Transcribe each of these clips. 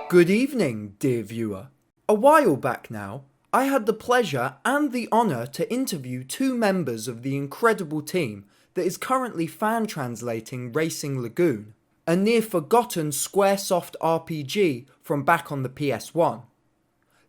Good evening, dear viewer. A while back now, I had the pleasure and the honour to interview two members of the incredible team that is currently fan translating Racing Lagoon, a near forgotten Squaresoft RPG from back on the PS1.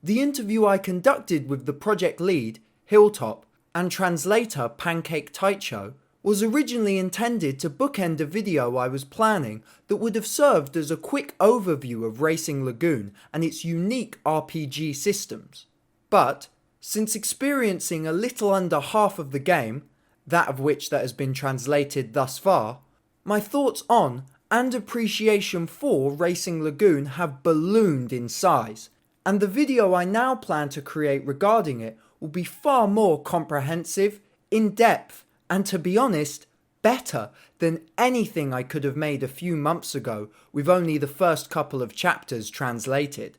The interview I conducted with the project lead, Hilltop, and translator Pancake Taicho was originally intended to bookend a video I was planning that would have served as a quick overview of Racing Lagoon and its unique RPG systems. But, since experiencing a little under half of the game, that of which that has been translated thus far, my thoughts on and appreciation for Racing Lagoon have ballooned in size, and the video I now plan to create regarding it will be far more comprehensive, in-depth, and to be honest, better than anything I could have made a few months ago with only the first couple of chapters translated.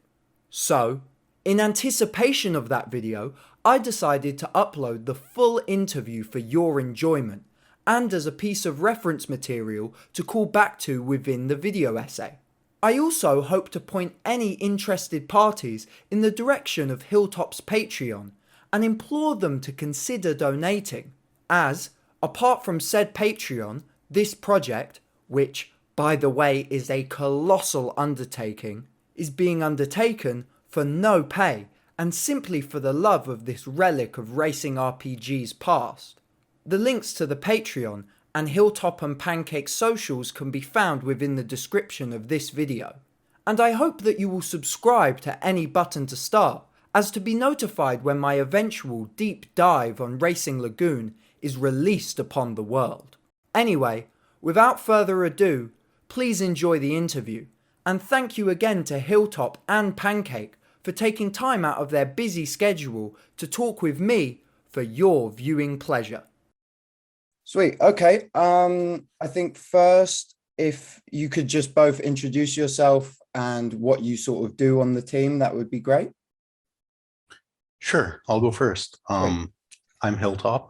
So, in anticipation of that video, I decided to upload the full interview for your enjoyment, and as a piece of reference material to call back to within the video essay. I also hope to point any interested parties in the direction of Hilltop's Patreon, and implore them to consider donating, as, apart from said Patreon, this project, which, by the way, is a colossal undertaking, is being undertaken for no pay and simply for the love of this relic of racing RPGs past. The links to the Patreon and Hilltop and Pancake socials can be found within the description of this video. And I hope that you will subscribe to any button to start, as to be notified when my eventual deep dive on Racing Lagoon is released upon the world. Anyway, without further ado, please enjoy the interview, and thank you again to Hilltop and Pancake for taking time out of their busy schedule to talk with me for your viewing pleasure. Sweet, okay. I think first, if you could just both introduce yourself and what you sort of do on the team, that would be great. Sure, I'll go first. Great. I'm Hilltop.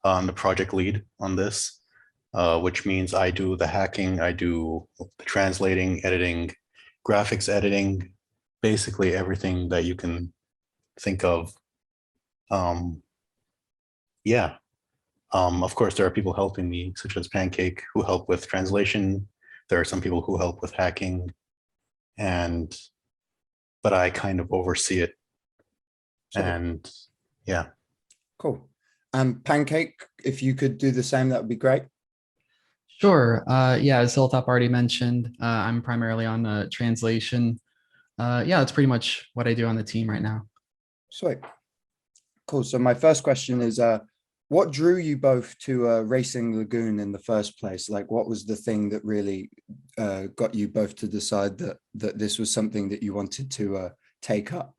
I'm the project lead on this, which means I do the hacking, I do the translating, editing, graphics editing, basically everything that you can think of. Of course, there are people helping me, such as Pancake, who help with translation. There are some people who help with hacking, but I kind of oversee it. Sure. And yeah. Cool. Pancake, if you could do the same, that would be great. Sure. Yeah, as Hilltop already mentioned, I'm primarily on translation. Yeah, that's pretty much what I do on the team right now. Sweet. Cool. So my first question is, what drew you both to Racing Lagoon in the first place? Like, what was the thing that really got you both to decide that this was something that you wanted to take up?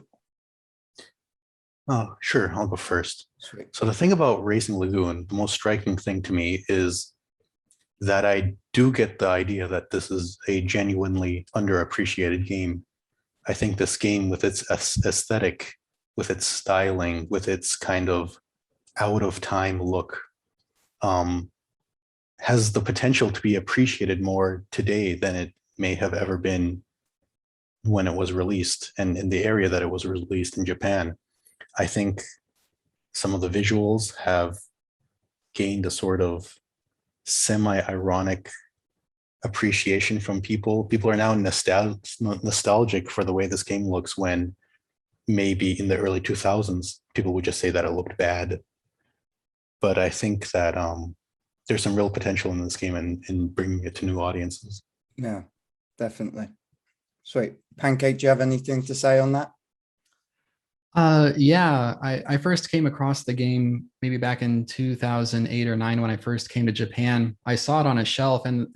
Oh, sure, I'll go first. Sweet. So the thing about Racing Lagoon, the most striking thing to me is that I do get the idea that this is a genuinely underappreciated game. I think this game, with its aesthetic, with its styling, with its kind of out of time look, has the potential to be appreciated more today than it may have ever been when it was released, and in the area that it was released in Japan. I think some of the visuals have gained a sort of semi-ironic appreciation from people. People are now nostalgic for the way this game looks, when maybe in the early 2000s, people would just say that it looked bad. But I think that there's some real potential in this game in bringing it to new audiences. Yeah, definitely. Sweet. Pancake, do you have anything to say on that? Yeah, I first came across the game maybe back in 2008 or 9 when I first came to Japan. I saw it on a shelf, and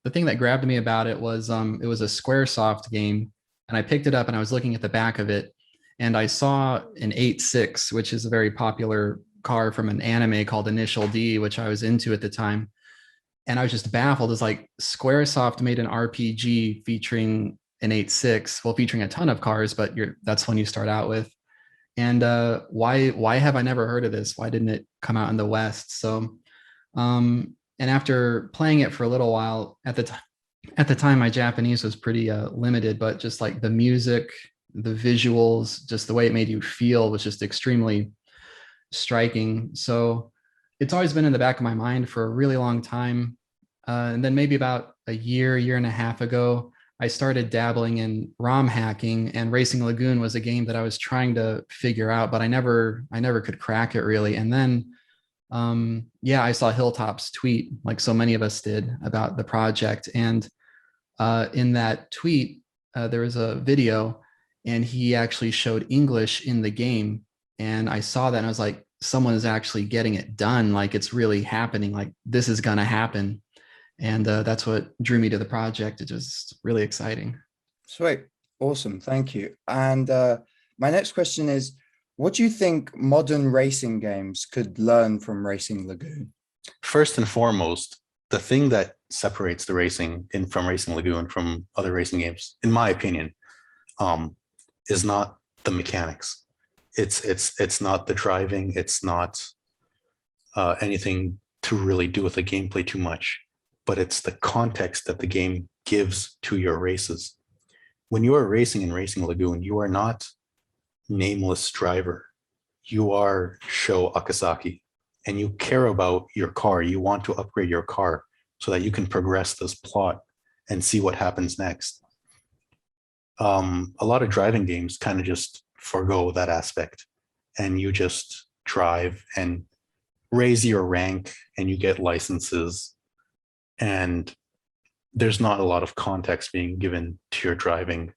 the thing that grabbed me about it was a Squaresoft game, and I picked it up and I was looking at the back of it, and I saw an 8.6, which is a very popular car from an anime called Initial D, which I was into at the time. And I was just baffled. It's like Squaresoft made an RPG featuring an 8.6, well, featuring a ton of cars, but that's when you start out with. And why have I never heard of this? Why didn't it come out in the West? So, and after playing it for a little while, at the At the time, my Japanese was pretty limited, but just like the music, the visuals, just the way it made you feel was just extremely striking. So it's always been in the back of my mind for a really long time. And then maybe about a year and a half ago, I started dabbling in ROM hacking, and Racing Lagoon was a game that I was trying to figure out, but I never could crack it really. And then yeah, I saw Hilltop's tweet, like so many of us did, about the project. And in that tweet, there was a video, and he actually showed English in the game. And I saw that and I was like, someone is actually getting it done. Like it's really happening. Like this is going to happen. And that's what drew me to the project. It's just really exciting. Sweet. Awesome. Thank you. And my next question is, what do you think modern racing games could learn from Racing Lagoon? First and foremost, the thing that separates the racing in from Racing Lagoon from other racing games, in my opinion, um, is not the mechanics. It's not the driving. It's not anything to really do with the gameplay too much, but it's the context that the game gives to your races. When you are racing in Racing Lagoon, you are not nameless driver. You are Sho Akasaki, and you care about your car. You want to upgrade your car so that you can progress this plot and see what happens next. A lot of driving games kind of just forego that aspect, and you just drive and raise your rank and you get licenses, and there's not a lot of context being given to your driving.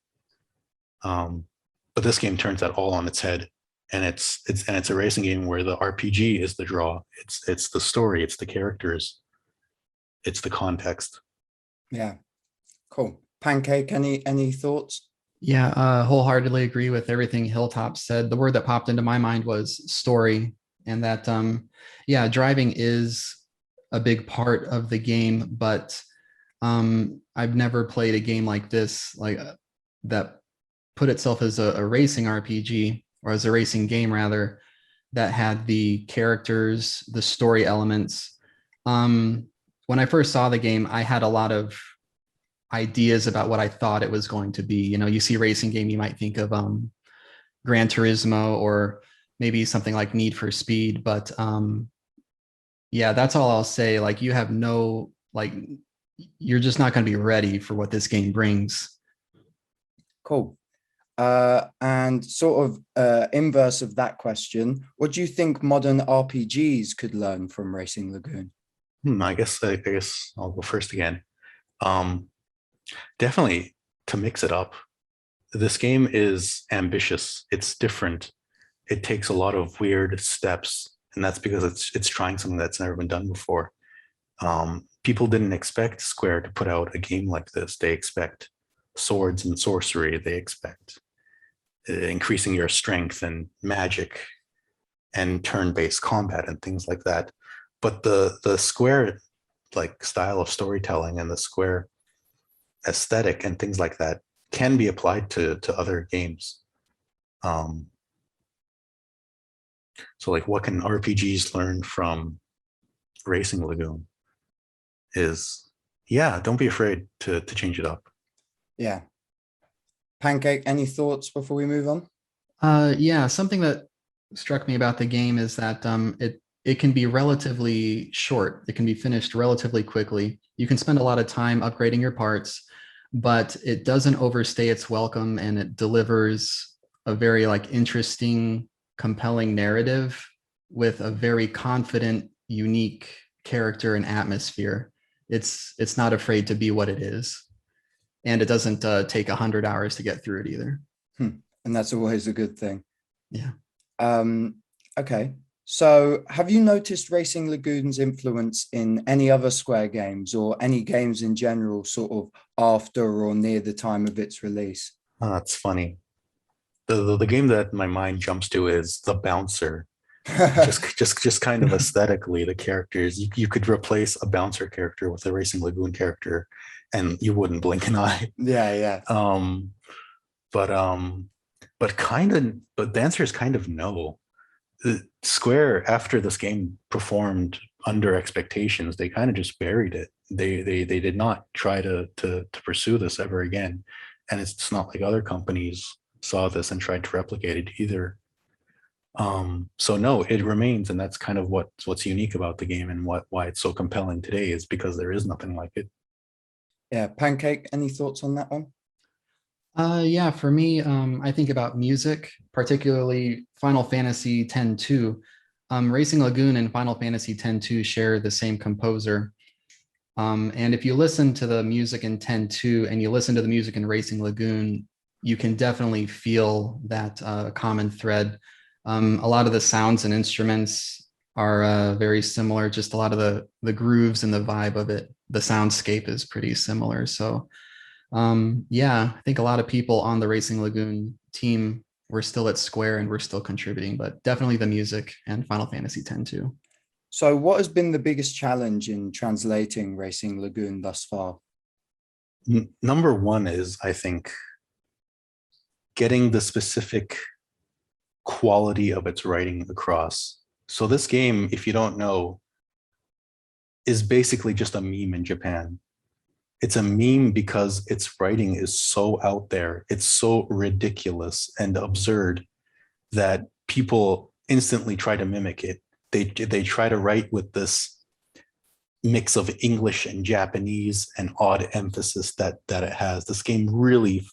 But this game turns that all on its head, and it's a racing game where the RPG is the draw. It's the story, it's the characters, it's the context. Yeah, cool. Pancake, any thoughts? Yeah, wholeheartedly agree with everything Hilltop said. The word that popped into my mind was story, and that yeah, driving is a big part of the game, but I've never played a game like this, like that put itself as a racing RPG, or as a racing game rather, that had the characters, the story elements. When I first saw the game, I had a lot of ideas about what I thought it was going to be. You know, you see racing game, you might think of Gran Turismo, or maybe something like Need for Speed. But yeah, that's all I'll say. Like you have no, like, you're just not going to be ready for what this game brings. Cool. And sort of inverse of that question, what do you think modern RPGs could learn from Racing Lagoon? I guess I'll go first again. Um, Definitely to mix it up. This game is ambitious. It's different. It takes a lot of weird steps, and that's because it's trying something that's never been done before. People didn't expect Square to put out a game like this. They expect swords and sorcery. They expect increasing your strength and magic and turn-based combat and things like that. But the Square like style of storytelling and the Square aesthetic and things like that can be applied to other games. So like what can RPGs learn from Racing Lagoon is, yeah, don't be afraid to change it up. Yeah. Pancake, any thoughts before we move on? Yeah, something that struck me about the game is that it can be relatively short. It can be finished relatively quickly. You can spend a lot of time upgrading your parts, but it doesn't overstay its welcome, and it delivers a very like interesting, compelling narrative with a very confident, unique character and atmosphere. It's not afraid to be what it is, and it doesn't take 100 hours to get through it either. And that's always a good thing. Yeah. Okay. So have you noticed Racing Lagoon's influence in any other Square games, or any games in general, sort of after or near the time of its release? It's funny. The game that my mind jumps to is The Bouncer. Just kind of aesthetically, the characters, you could replace a Bouncer character with a Racing Lagoon character and you wouldn't blink an eye. Yeah, yeah. But the answer is kind of no. Square, after this game performed under expectations, they kind of just buried it. they did not try to pursue this ever again. And it's not like other companies saw this and tried to replicate it either. So no, it remains, and that's kind of what's unique about the game, and why it's so compelling today, is because there is nothing like it. Yeah, Pancake, any thoughts on that one? Yeah, for me, I think about music, particularly Final Fantasy X-2. Racing Lagoon and Final Fantasy X-2 share the same composer. And if you listen to the music in X-2 and you listen to the music in Racing Lagoon, you can definitely feel that common thread. A lot of the sounds and instruments are very similar. Just a lot of the grooves and the vibe of it. The soundscape is pretty similar. So yeah, I think a lot of people on the Racing Lagoon team were still at Square and we're still contributing, but definitely the music and Final Fantasy X-2. So, what has been the biggest challenge in translating Racing Lagoon thus far? Number one is, I think, getting the specific quality of its writing across. So this game, if you don't know, is basically just a meme in Japan. It's a meme because its writing is so out there. It's so ridiculous and absurd that people instantly try to mimic it. They try to write with this mix of English and Japanese and odd emphasis that it has. This game really,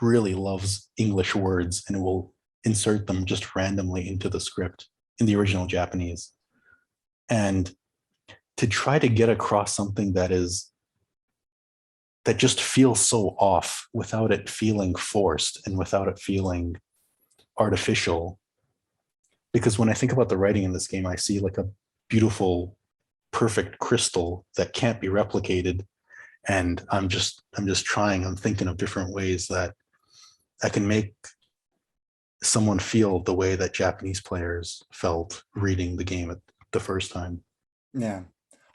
really loves English words, and it will insert them just randomly into the script in the original Japanese. And to try to get across something that just feels so off without it feeling forced and without it feeling artificial. Because when I think about the writing in this game, I see like a beautiful, perfect crystal that can't be replicated. And I'm just trying, I'm thinking of different ways that I can make someone feel the way that Japanese players felt reading the game at the first time. Yeah.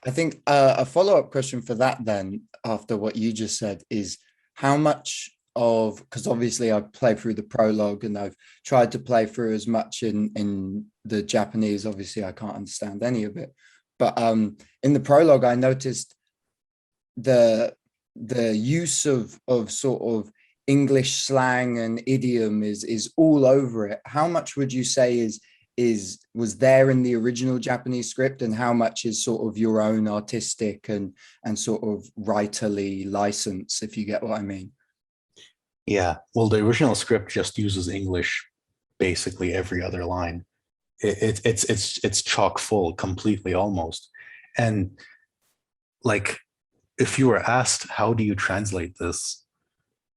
I think a follow-up question for that then, after what you just said, is how much of, because obviously I've played through the prologue and I've tried to play through as much in the Japanese. Obviously, I can't understand any of it. But in the prologue, I noticed the use of sort of English slang and idiom is all over it. How much would you say was there in the original Japanese script, and how much is sort of your own artistic and sort of writerly license, if you get what I mean? Yeah, well, the original script just uses English basically every other line. It's chock full completely almost. And like, if you were asked, how do you translate this?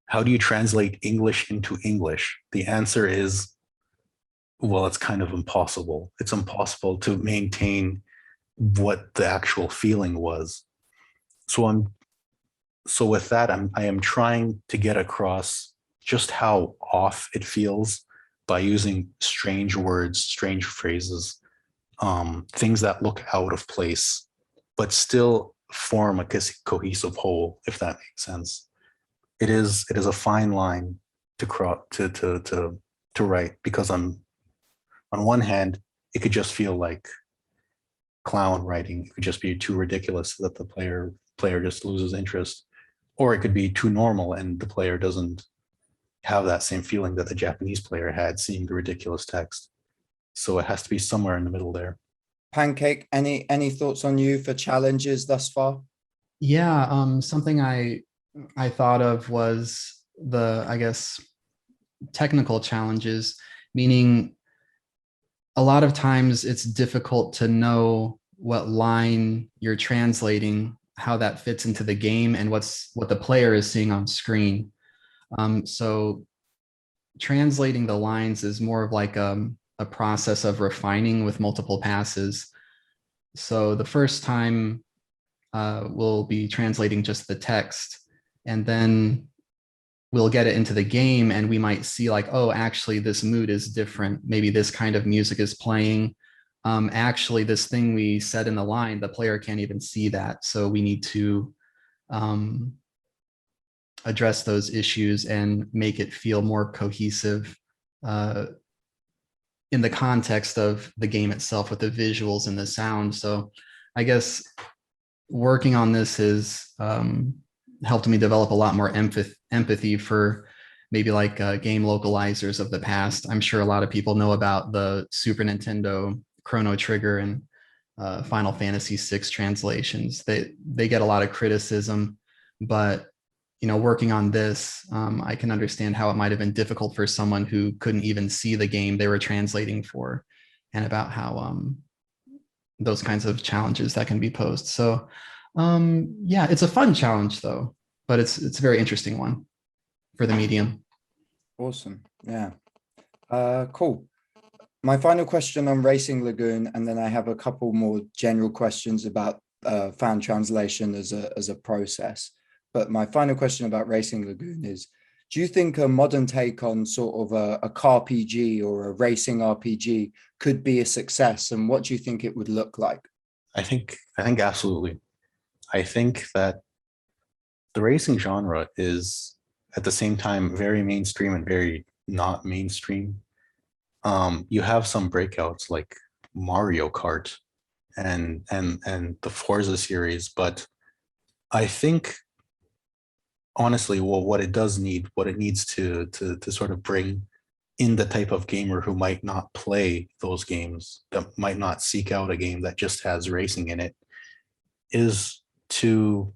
How do you translate English into English? The answer is, well, it's kind of impossible. It's impossible to maintain what the actual feeling was. So with that, I am trying to get across just how off it feels by using strange words, strange phrases, things that look out of place, but still form a cohesive whole, if that makes sense. It is a fine line to write, because on one hand, it could just feel like clown writing. It could just be too ridiculous that the player just loses interest, or it could be too normal and the player doesn't have that same feeling that the Japanese player had seeing the ridiculous text. So it has to be somewhere in the middle there. Pancake, any thoughts on you for challenges thus far? Yeah, something I thought of was I guess, technical challenges, meaning a lot of times it's difficult to know what line you're translating, how that fits into the game, and what the player is seeing on screen. So translating the lines is more of like a process of refining with multiple passes. So the first time we'll be translating just the text, and then we'll get it into the game and we might see like, oh, actually this mood is different. Maybe this kind of music is playing. Actually, this thing we said in the line, the player can't even see that. So we need to address those issues and make it feel more cohesive in the context of the game itself, with the visuals and the sound. So I guess working on this has helped me develop a lot more empathy for maybe like game localizers of the past. I'm sure a lot of people know about the Super Nintendo Chrono Trigger and Final Fantasy VI translations. They get a lot of criticism, but working on this, I can understand how it might have been difficult for someone who couldn't even see the game they were translating for, and about how those kinds of challenges that can be posed. So yeah, it's a fun challenge though, but it's a very interesting one for the medium. Awesome. Yeah. Cool. My final question on Racing Lagoon, and then I have a couple more general questions about fan translation as a process. But my final question about Racing Lagoon is, do you think a modern take on sort of a car PG or a racing RPG could be a success? And what do you think it would look like? I think absolutely. I think that the racing genre is at the same time very mainstream and very not mainstream. You have some breakouts like Mario Kart and the Forza series, but I think honestly, well, what it needs to sort of bring in the type of gamer who might not play those games, that might not seek out a game that just has racing in it, is to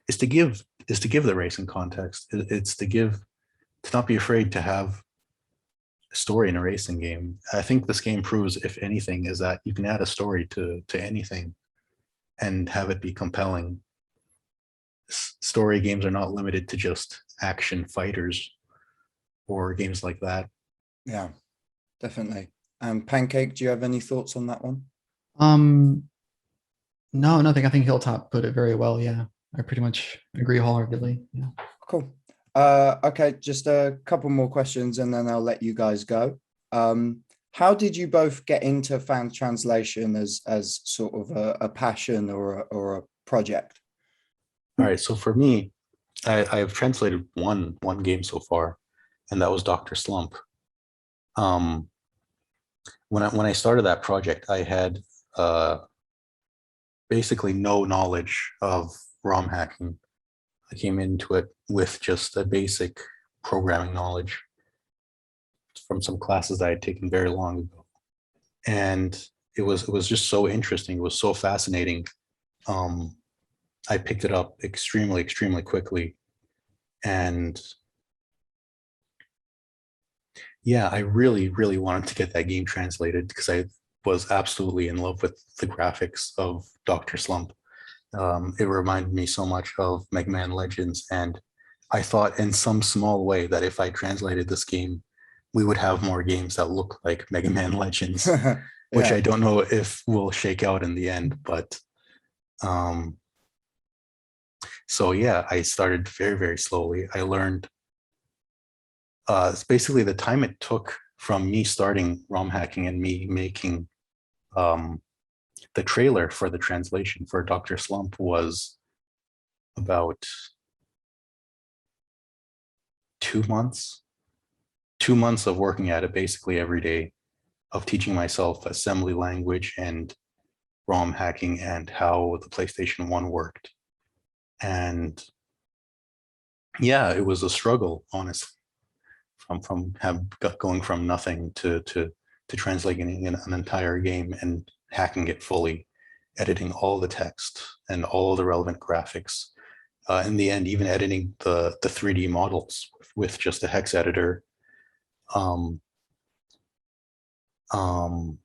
is to give the racing context. It's to not be afraid to have a story in a racing game. I think this game proves, if anything, is that you can add a story to anything and have it be compelling. Story games are not limited to just action fighters or games like that. Yeah, definitely. Pancake, do you have any thoughts on that one? Um, no, nothing. I think Hilltop put it very well. Yeah, I pretty much agree wholeheartedly. Yeah. Cool. Okay, just a couple more questions and then I'll let you guys go. How did you both get into fan translation as sort of a passion or a project? All right, so for me, I've translated one game so far, and that was Dr. Slump. Um, when I started that project, I had uh, basically no knowledge of ROM hacking. I came into it with just a basic programming knowledge from some classes that I had taken very long ago, and it was just so interesting. It was so fascinating. Um, I picked it up extremely quickly, and yeah, I really wanted to get that game translated because I was absolutely in love with the graphics of Dr. Slump. It reminded me so much of Mega Man Legends, and I thought in some small way that if I translated this game, we would have more games that look like Mega Man Legends, which I Yeah. don't know if will shake out in the end. But um, so yeah, I started very slowly. I learned it's basically the time it took from me starting ROM hacking and me making um, the trailer for the translation for Dr. Slump was about 2 months. 2 months of working at it basically every day, of teaching myself assembly language and ROM hacking and how the PlayStation 1 worked. And yeah, it was a struggle, honestly, going from nothing to translating an entire game and hacking it fully, editing all the text and all the relevant graphics. In the end, even editing the 3D models with just a hex editor. Um, um,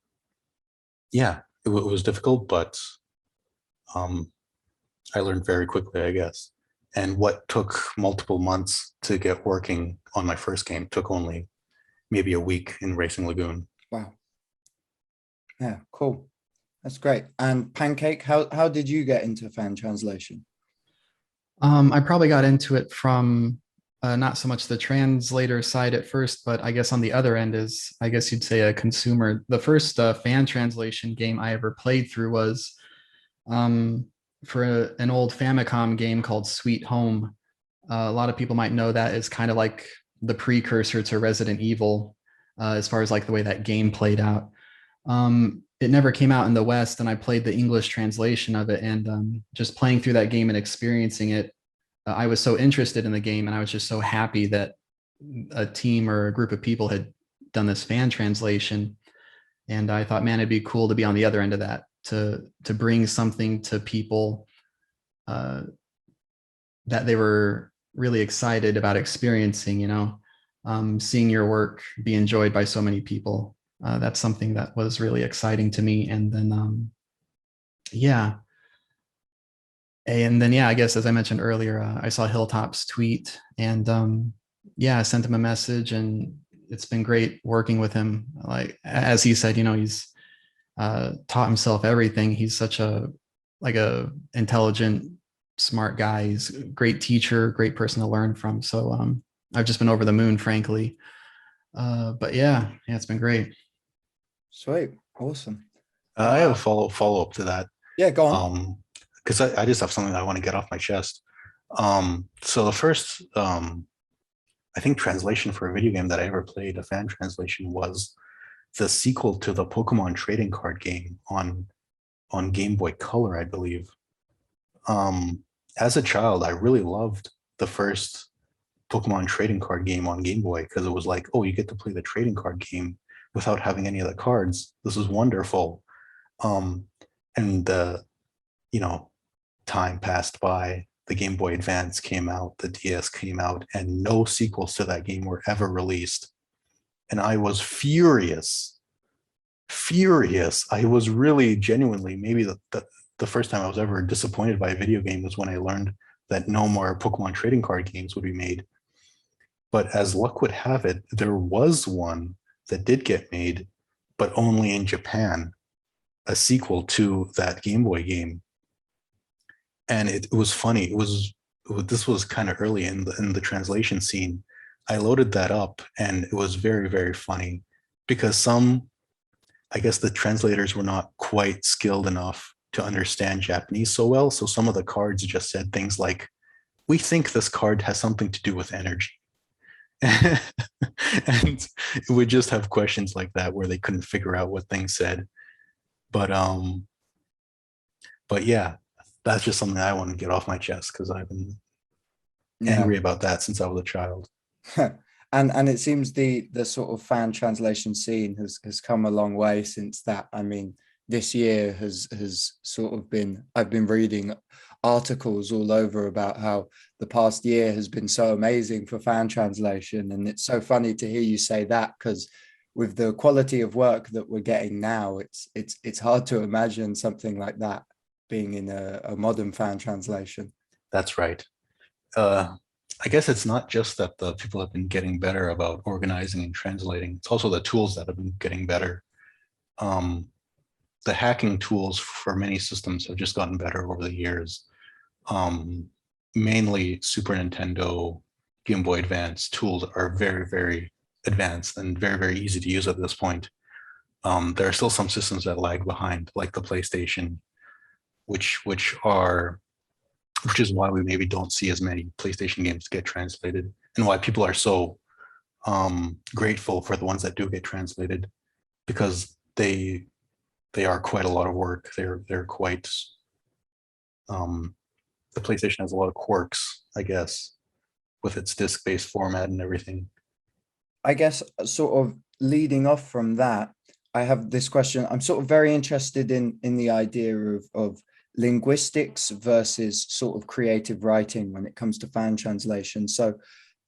yeah, it was difficult, but um, I learned very quickly, I guess. And what took multiple months to get working on my first game took only maybe a week in Racing Lagoon. Wow. Yeah, cool. That's great. And Pancake, how did you get into fan translation? I probably got into it from not so much the translator side at first, but I guess on the other end is, I guess you'd say, a consumer. The first fan translation game I ever played through was um, for an old Famicom game called Sweet Home. A lot of people might know that as kind of like the precursor to Resident Evil, as far as like the way that game played out. It never came out in the West, and I played the English translation of it. And just playing through that game and experiencing it, I was so interested in the game, and I was just so happy that a team or a group of people had done this fan translation. And I thought, man, it'd be cool to be on the other end of that, to bring something to people uh, that they were really excited about experiencing. Seeing your work be enjoyed by so many people. That's something that was really exciting to me. And then, yeah. And then, yeah, I guess as I mentioned earlier, I saw Hilltop's tweet, and yeah, I sent him a message, and it's been great working with him. Like, as he said, he's taught himself everything. He's such a intelligent, smart guy. He's a great teacher, great person to learn from. So I've just been over the moon, frankly. But yeah, it's been great. Sweet. Awesome. I have a follow up to that. Yeah, go on. Because I just have something that I want to get off my chest. So the first, I think, translation for a video game that I ever played, a fan translation, was the sequel to the Pokemon trading card game on Game Boy Color, I believe. As a child, I really loved the first Pokemon trading card game on Game Boy, because it was like, oh, you get to play the trading card game without having any of the cards. This is wonderful. And time passed by, the Game Boy Advance came out, the DS came out, and no sequels to that game were ever released. And I was furious. I was really genuinely, maybe the first time I was ever disappointed by a video game was when I learned that no more Pokemon trading card games would be made. But as luck would have it, there was one that did get made, but only in Japan, a sequel to that Game Boy game. And it was funny. This was kind of early in the translation scene. I loaded that up, and it was very, very funny, because I guess the translators were not quite skilled enough to understand Japanese so well. So some of the cards just said things like, "We think this card has something to do with energy." And it would just have questions like that where they couldn't figure out what things said. But yeah, that's just something I want to get off my chest, because I've been angry about that since I was a child. And it seems the sort of fan translation scene has come a long way since that. I mean, this year has sort of been, I've been reading articles all over about how the past year has been so amazing for fan translation. And it's so funny to hear you say that, because with the quality of work that we're getting now, it's hard to imagine something like that being in a modern fan translation. That's right. I guess it's not just that the people have been getting better about organizing and translating. It's also the tools that have been getting better. The hacking tools for many systems have just gotten better over the years. Mainly Super Nintendo, Game Boy Advance tools are very, very advanced and very, very easy to use at this point. There are still some systems that lag behind, like the PlayStation, which is why we maybe don't see as many PlayStation games get translated, and why people are so grateful for the ones that do get translated, because they are quite a lot of work. They're quite the PlayStation has a lot of quirks, I guess, with its disc-based format and everything. I guess sort of leading off from that, I have this question. I'm sort of very interested in the idea of linguistics versus sort of creative writing when it comes to fan translation. So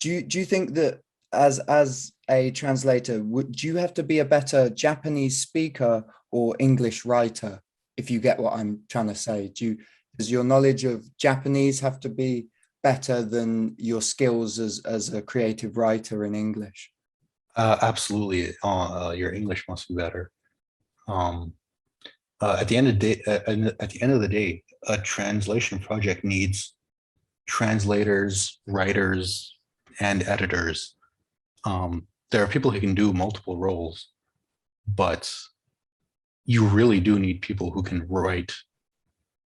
do you think that as a translator, would you have to be a better Japanese speaker or English writer, if you get what I'm trying to say? Does your knowledge of Japanese have to be better than your skills as a creative writer in English? Absolutely. Your English must be better. At the end of the day, a translation project needs translators, writers, and editors. There are people who can do multiple roles, but you really do need people who can write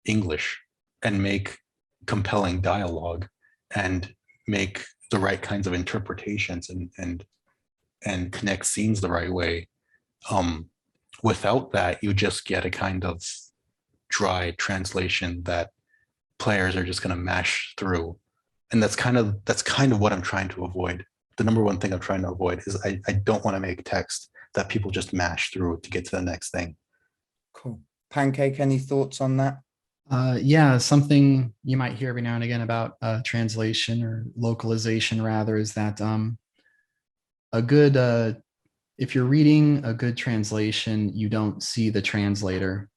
English and make compelling dialogue and make the right kinds of interpretations and connect scenes the right way. without that, you just get a kind of dry translation that players are just going to mash through. And that's kind of what I'm trying to avoid. The number one thing I'm trying to avoid is I don't want to make text that people just mash through to get to the next thing. Cool. Pancake, any thoughts on that? Yeah, something you might hear every now and again about translation or localization, rather, is that a good if you're reading a good translation, you don't see the translator,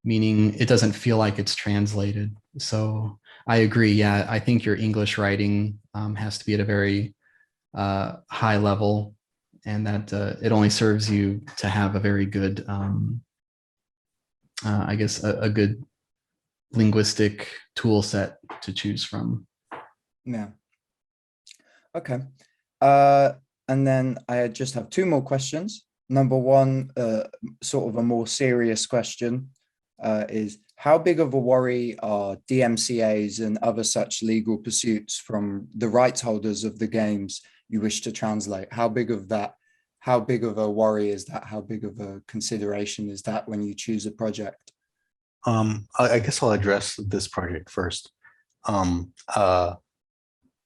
meaning it doesn't feel like it's translated. So I agree. Yeah, I think your English writing has to be at a very high level, and that it only serves you to have a very good, I guess, a good linguistic tool set to choose from. Yeah. Okay. And then I just have two more questions. Number one, sort of a more serious question, is how big of a worry are DMCAs and other such legal pursuits from the rights holders of the games you wish to translate? How big of a worry is that? How big of a consideration is that when you choose a project? I guess I'll address this project first. I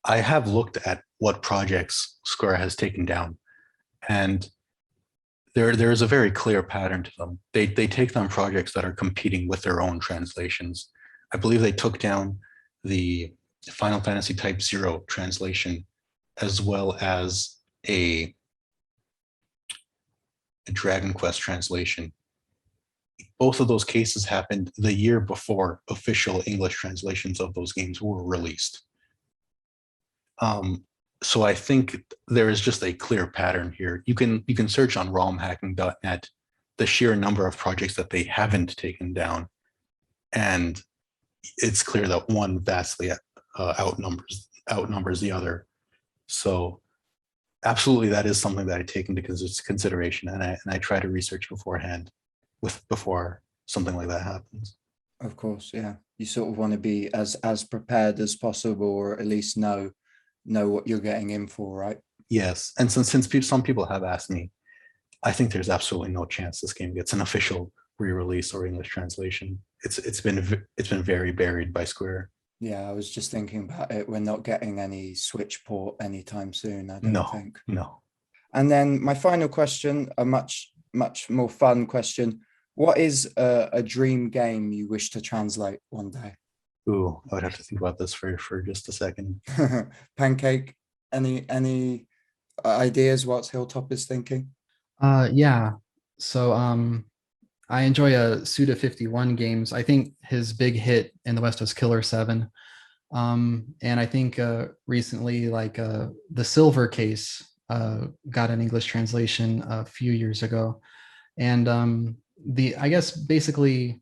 have looked at what projects Square has taken down, and there is a very clear pattern to them. They take down projects that are competing with their own translations. I believe they took down the Final Fantasy Type 0 translation, as well as a Dragon Quest translation. Both of those cases happened the year before official English translations of those games were released. So I think there is just a clear pattern here. You can search on romhacking.net the sheer number of projects that they haven't taken down, and it's clear that one vastly outnumbers the other. So absolutely, that is something that I take into consideration, and I try to research beforehand, before something like that happens. Of course, yeah. You sort of want to be as prepared as possible, or at least know what you're getting in for, right? Yes, and since some people have asked me, I think there's absolutely no chance this game gets an official re-release or English translation. It's been very buried by Square. Yeah, I was just thinking about it. We're not getting any Switch port anytime soon, I don't think. No. And then my final question, a much more fun question: what is a dream game you wish to translate one day? Ooh, I would have to think about this for just a second. Pancake, any ideas what Hilltop is thinking? Yeah. So I enjoy Suda51 games. I think his big hit in the West was Killer 7. And I think recently, like the Silver Case got an English translation a few years ago. And I guess basically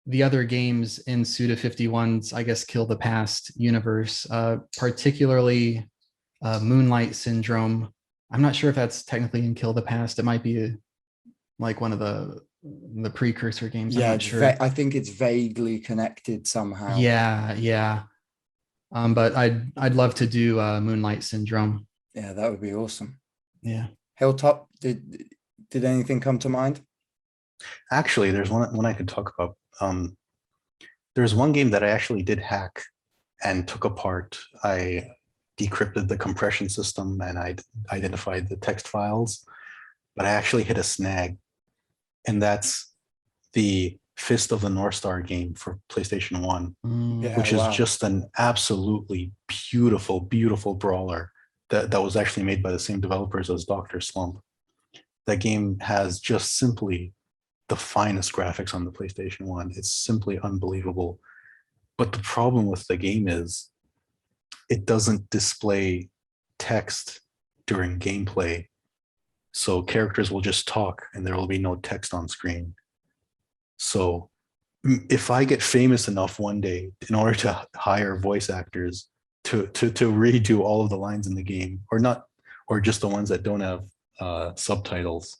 the other games in Suda51's, I guess, Kill the Past universe, particularly Moonlight Syndrome. I'm not sure if that's technically in Kill the Past. It might be like one of the precursor games. I'm Yeah, not sure. I think it's vaguely connected somehow. Yeah. But I'd love to do Moonlight Syndrome. Yeah, that would be awesome. Yeah. Hilltop, did anything come to mind? Actually, there's one I could talk about. There's one game that I actually did hack and took apart. I decrypted the compression system and I identified the text files, but I actually hit a snag, and that's the Fist of the North Star game for PlayStation 1, Yeah, which is wow. just an absolutely beautiful brawler that was actually made by the same developers as Dr. Slump. That game has just simply the finest graphics on the PlayStation 1. It's simply unbelievable. But the problem with the game is it doesn't display text during gameplay. So characters will just talk and there will be no text on screen. So if I get famous enough one day in order to hire voice actors to redo all of the lines in the game, or just the ones that don't have subtitles,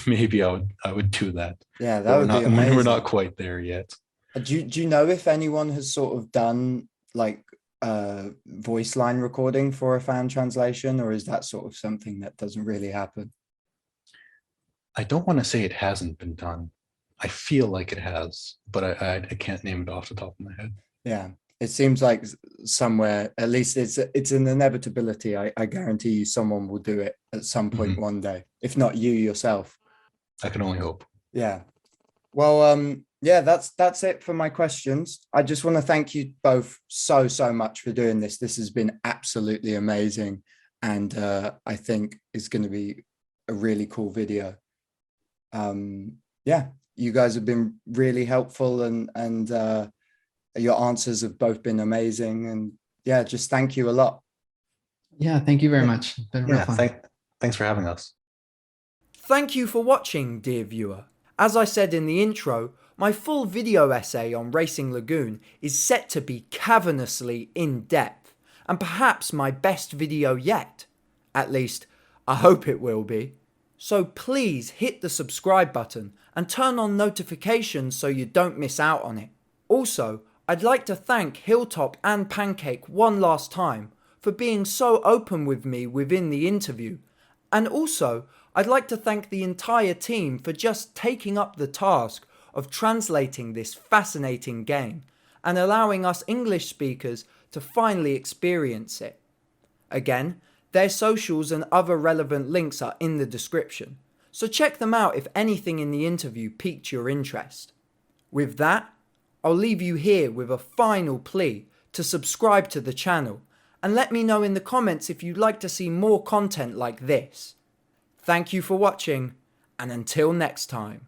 maybe I would do that. Yeah, that But would be amazing. we're not quite there yet. Do you know if anyone has sort of done like voice line recording for a fan translation, or is that sort of something that doesn't really happen? I don't want to say it hasn't been done. I feel like it has, but I can't name it off the top of my head. Yeah, it seems like somewhere, at least it's an inevitability. I guarantee you someone will do it at some point Mhm. one day, if not you yourself. I can only hope. Yeah. Well, yeah, that's it for my questions. I just want to thank you both so much for doing this. This has been absolutely amazing, and I think it's going to be a really cool video. Yeah, you guys have been really helpful, and your answers have both been amazing. And yeah, just thank you a lot. Yeah, thank you very Yeah, much. It's been real yeah. fun. Thanks for having us. Thank you for watching, dear viewer. As I said in the intro, my full video essay on Racing Lagoon is set to be cavernously in-depth, and perhaps my best video yet. At least, I hope it will be. So please hit the subscribe button and turn on notifications so you don't miss out on it. Also, I'd like to thank Hilltop and Pancake one last time for being so open with me within the interview. And also, I'd like to thank the entire team for just taking up the task of translating this fascinating game and allowing us English speakers to finally experience it. Again, their socials and other relevant links are in the description, so check them out if anything in the interview piqued your interest. With that, I'll leave you here with a final plea to subscribe to the channel and let me know in the comments if you'd like to see more content like this. Thank you for watching, and until next time.